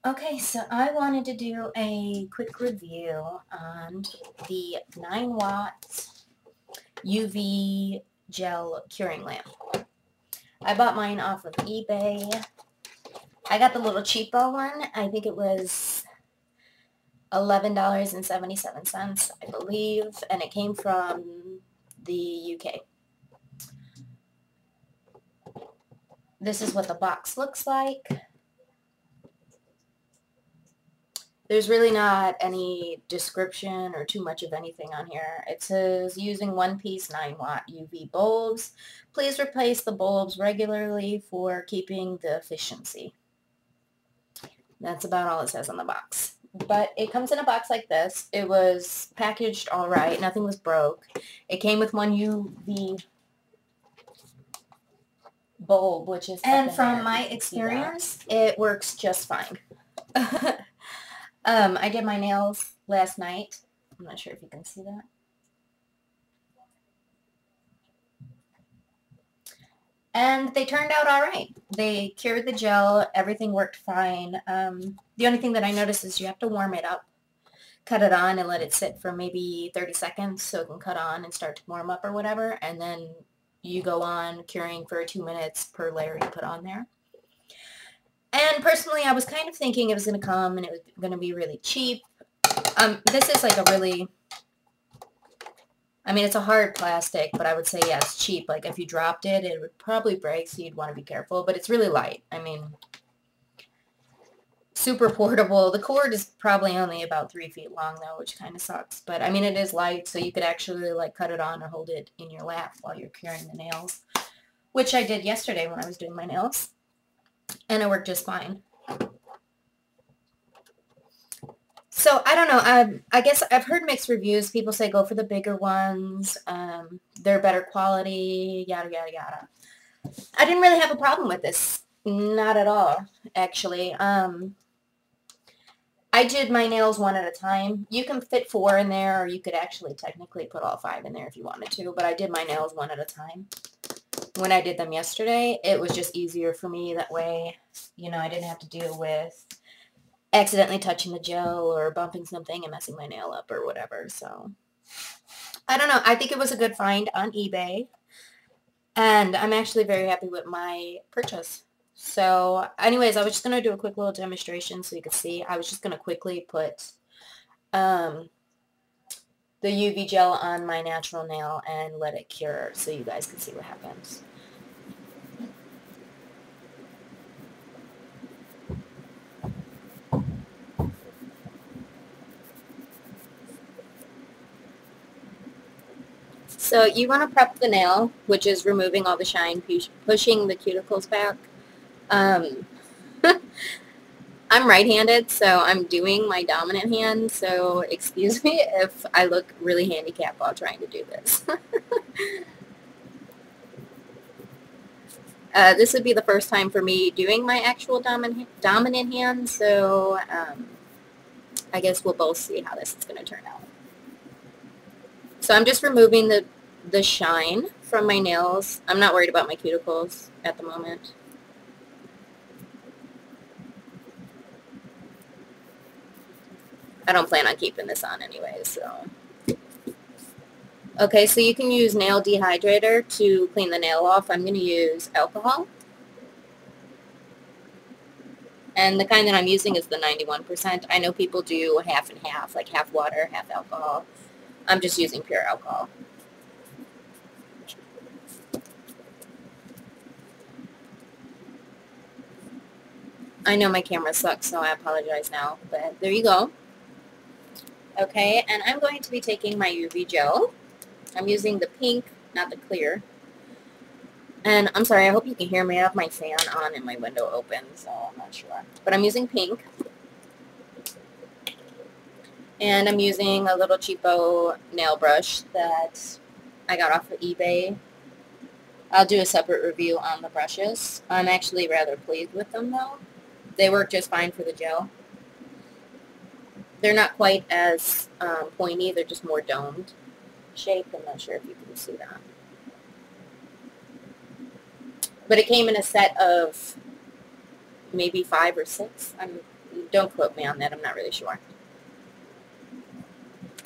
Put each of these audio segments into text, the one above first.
Okay, so I wanted to do a quick review on the 9 watt UV gel curing lamp. I bought mine off of eBay. I got the little cheapo one. I think it was $11.77, I believe, and it came from the UK. This is what the box looks like. There's really not any description or too much of anything on here. It says using one-piece 9-watt UV bulbs. Please replace the bulbs regularly for keeping the efficiency. That's about all it says on the box. But it comes in a box like this. It was packaged all right. Nothing was broke. It came with one UV bulb, which is... And from my experience, it works just fine. I did my nails last night. I'm not sure if you can see that. And they turned out all right. They cured the gel. Everything worked fine. The only thing that I noticed is you have to warm it up, cut it on, and let it sit for maybe 30 seconds so it can cut on and start to warm up or whatever. And then you go on curing for 2 minutes per layer you put on there. And personally, I was kind of thinking it was going to come and it was going to be really cheap. This is like a really... I mean, it's a hard plastic, but I would say, yeah, it's cheap. Like, if you dropped it, it would probably break, so you'd want to be careful. But it's really light. I mean, super portable. The cord is probably only about 3 feet long, though, which kind of sucks. But, I mean, it is light, so you could actually, like, cut it on or hold it in your lap while you're curing the nails, which I did yesterday when I was doing my nails, and it worked just fine. So, I don't know. I guess I've heard mixed reviews. People say go for the bigger ones. They're better quality, yada, yada, yada. I didn't really have a problem with this. Not at all, actually. I did my nails one at a time. You can fit 4 in there, or you could actually technically put all 5 in there if you wanted to, but I did my nails one at a time. When I did them yesterday, it was just easier for me. That way, you know, I didn't have to deal with accidentally touching the gel or bumping something and messing my nail up or whatever. So, I don't know. I think it was a good find on eBay. And I'm actually very happy with my purchase. So, anyways, I was just going to do a quick little demonstration so you could see. I was just going to quickly put the UV gel on my natural nail and let it cure so you guys can see what happens. So you want to prep the nail, which is removing all the shine, pushing the cuticles back. I'm right-handed, so I'm doing my dominant hand, so excuse me if I look really handicapped while trying to do this. This would be the first time for me doing my actual dominant hand, so I guess we'll both see how this is going to turn out. So I'm just removing the shine from my nails. I'm not worried about my cuticles at the moment. I don't plan on keeping this on anyway, so. Okay, so you can use nail dehydrator to clean the nail off. I'm going to use alcohol. And the kind that I'm using is the 91%. I know people do half and half, like half water, half alcohol. I'm just using pure alcohol. I know my camera sucks, so I apologize now, but there you go. Okay, and I'm going to be taking my UV gel. I'm using the pink, not the clear. And I'm sorry, I hope you can hear me. I have my fan on and my window open, so I'm not sure. But I'm using pink. And I'm using a little cheapo nail brush that I got off of eBay. I'll do a separate review on the brushes. I'm actually rather pleased with them, though. They work just fine for the gel. They're not quite as pointy. They're just more domed shaped. I'm not sure if you can see that. But it came in a set of maybe 5 or 6. I'm Don't quote me on that. I'm not really sure.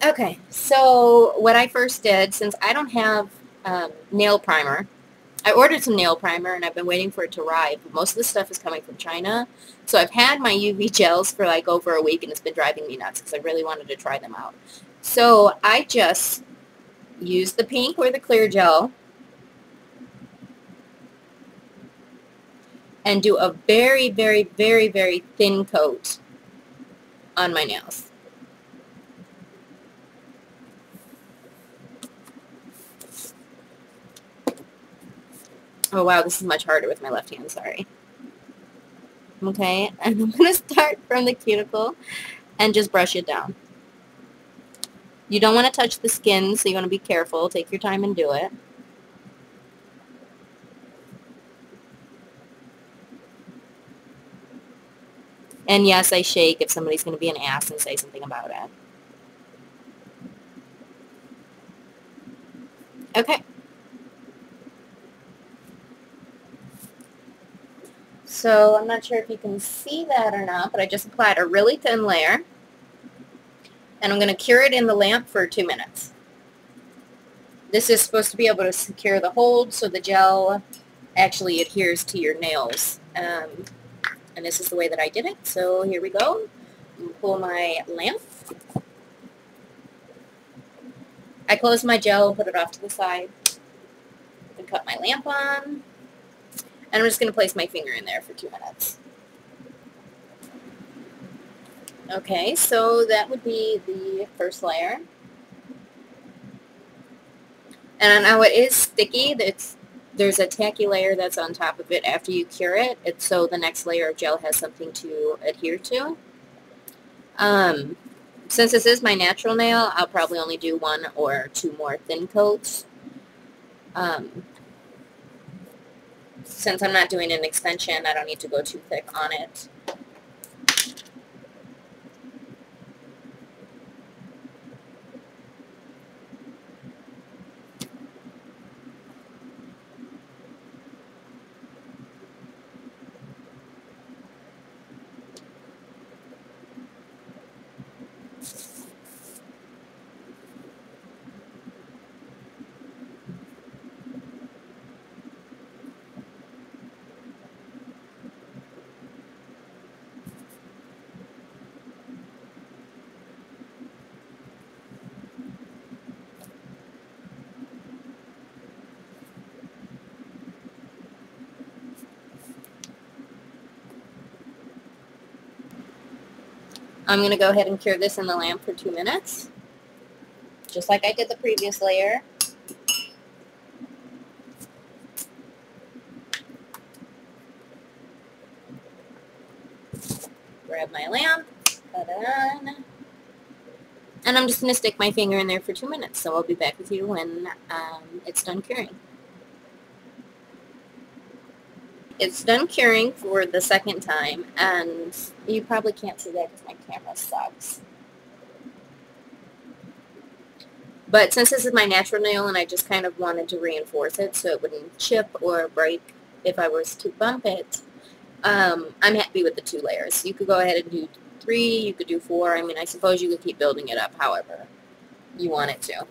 Okay, so what I first did, since I don't have nail primer, I ordered some nail primer and I've been waiting for it to arrive. Most of the stuff is coming from China. So I've had my UV gels for like over a week and it's been driving me nuts because I really wanted to try them out. So I just used the pink or the clear gel and do a very, very, very, very thin coat on my nails. Oh wow, this is much harder with my left hand, sorry. Okay, and I'm going to start from the cuticle and just brush it down. You don't want to touch the skin, so you want to be careful. Take your time and do it. And yes, I shake if somebody's going to be an ass and say something about it. Okay. So I'm not sure if you can see that or not, but I just applied a really thin layer. And I'm going to cure it in the lamp for 2 minutes. This is supposed to be able to secure the hold so the gel actually adheres to your nails. And this is the way that I did it. So here we go. Pull my lamp. I close my gel, put it off to the side, and cut my lamp on. And I'm just going to place my finger in there for 2 minutes. Okay, so that would be the first layer. And now it is sticky. There's a tacky layer that's on top of it after you cure it. So the next layer of gel has something to adhere to. Since this is my natural nail, I'll probably only do 1 or 2 more thin coats. Since I'm not doing an extension, I don't need to go too thick on it. I'm going to go ahead and cure this in the lamp for 2 minutes, just like I did the previous layer. Grab my lamp, put it on, and I'm just going to stick my finger in there for 2 minutes, so I'll be back with you when it's done curing. It's done curing for the second time, and you probably can't see that because my camera sucks. But since this is my natural nail and I just kind of wanted to reinforce it so it wouldn't chip or break if I was to bump it, I'm happy with the 2 layers. You could go ahead and do 3, you could do 4. I mean, I suppose you could keep building it up however you want it to.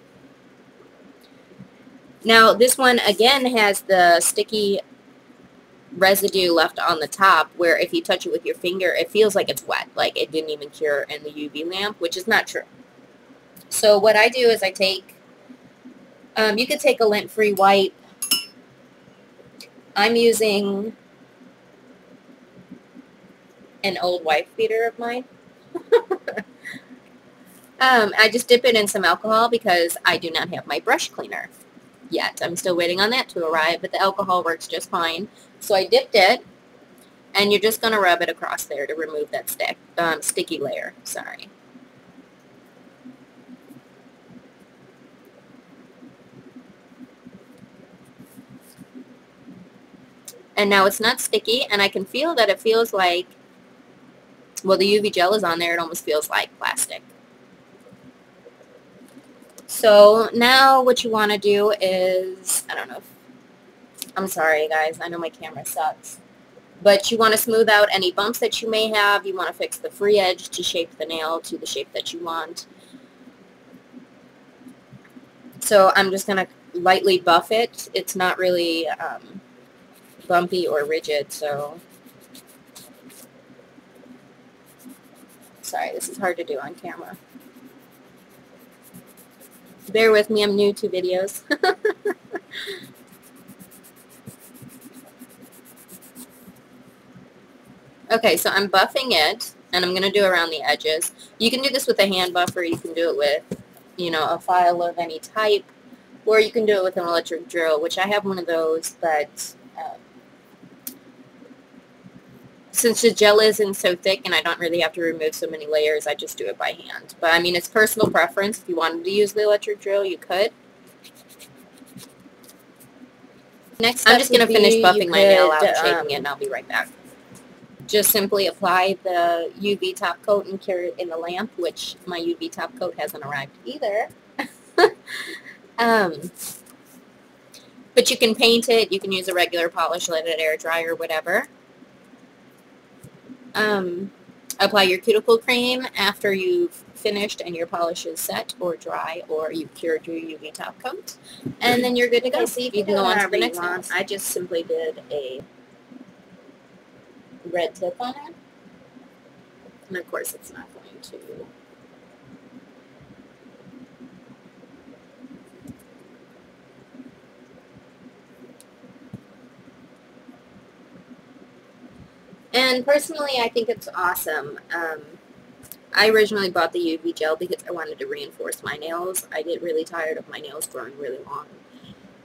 Now, this one, again, has the sticky residue left on the top where if you touch it with your finger, it feels like it's wet, like it didn't even cure in the UV lamp, which is not true. So what I do is I take, you could take a lint-free wipe. I'm using an old wife beater of mine. I just dip it in some alcohol because I do not have my brush cleaner yet. I'm still waiting on that to arrive, but the alcohol works just fine. So I dipped it, and you're just going to rub it across there to remove that sticky layer. Sorry. And now it's not sticky, and I can feel that it feels like, well, the UV gel is on there. It almost feels like plastic. So now what you want to do is, I don't know if, I'm sorry guys, I know my camera sucks. But you want to smooth out any bumps that you may have. You want to fix the free edge to shape the nail to the shape that you want. So I'm just going to lightly buff it. It's not really bumpy or rigid, so sorry, this is hard to do on camera. Bear with me, I'm new to videos. Okay, so I'm buffing it, and I'm going to do around the edges. You can do this with a hand buffer, you can do it with, you know, a file of any type, or you can do it with an electric drill, which I have one of those, but since the gel isn't so thick and I don't really have to remove so many layers, I just do it by hand. But, I mean, it's personal preference. If you wanted to use the electric drill, you could. Next, I'm just going to finish buffing my nail out, shaping it, and I'll be right back. Just simply apply the UV top coat and cure it in the lamp, which my UV top coat hasn't arrived either. But you can paint it, you can use a regular polish, let it air dry or whatever. Apply your cuticle cream after you've finished and your polish is set or dry or you've cured your UV top coat. And then you're good to go. Okay, so you can go on to the next one. I just simply did a red tip on it. And of course it's not going to. And personally, I think it's awesome. I originally bought the UV gel because I wanted to reinforce my nails. I get really tired of my nails growing really long.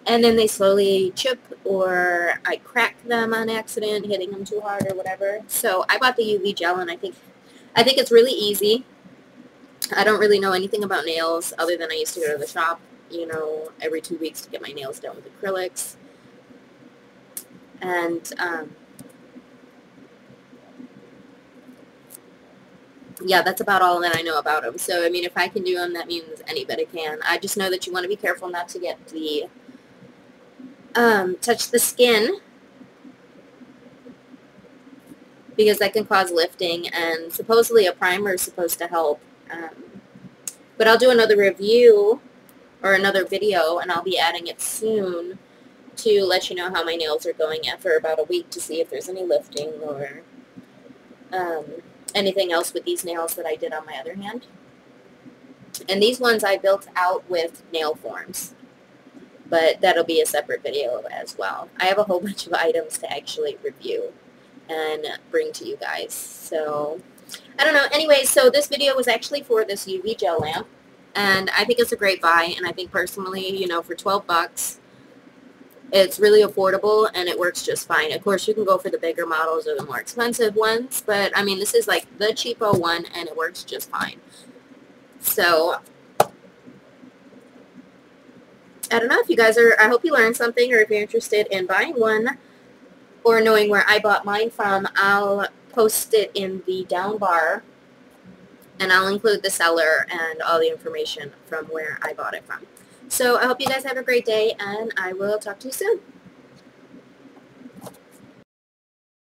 And then they slowly chip or I crack them on accident, hitting them too hard or whatever. So I bought the UV gel and I think it's really easy. I don't really know anything about nails other than I used to go to the shop, you know, every 2 weeks to get my nails done with acrylics. And yeah, that's about all that I know about them. So, I mean, if I can do them, that means anybody can. I just know that you want to be careful not to get the, touch the skin, because that can cause lifting, and supposedly a primer is supposed to help. But I'll do another review or another video, and I'll be adding it soon to let you know how my nails are going after about a week to see if there's any lifting or anything else with these nails that I did on my other hand. And these ones I built out with nail forms, but that'll be a separate video as well. I have a whole bunch of items to actually review and bring to you guys. So, I don't know. Anyway, so this video was actually for this UV gel lamp, and I think it's a great buy, and I think personally, you know, for 12 bucks, it's really affordable, and it works just fine. Of course, you can go for the bigger models or the more expensive ones, but, I mean, this is like the cheapo one, and it works just fine. So, I don't know if you guys are, I hope you learned something, or if you're interested in buying one or knowing where I bought mine from, I'll post it in the down bar, and I'll include the seller and all the information from where I bought it from. So I hope you guys have a great day, and I will talk to you soon.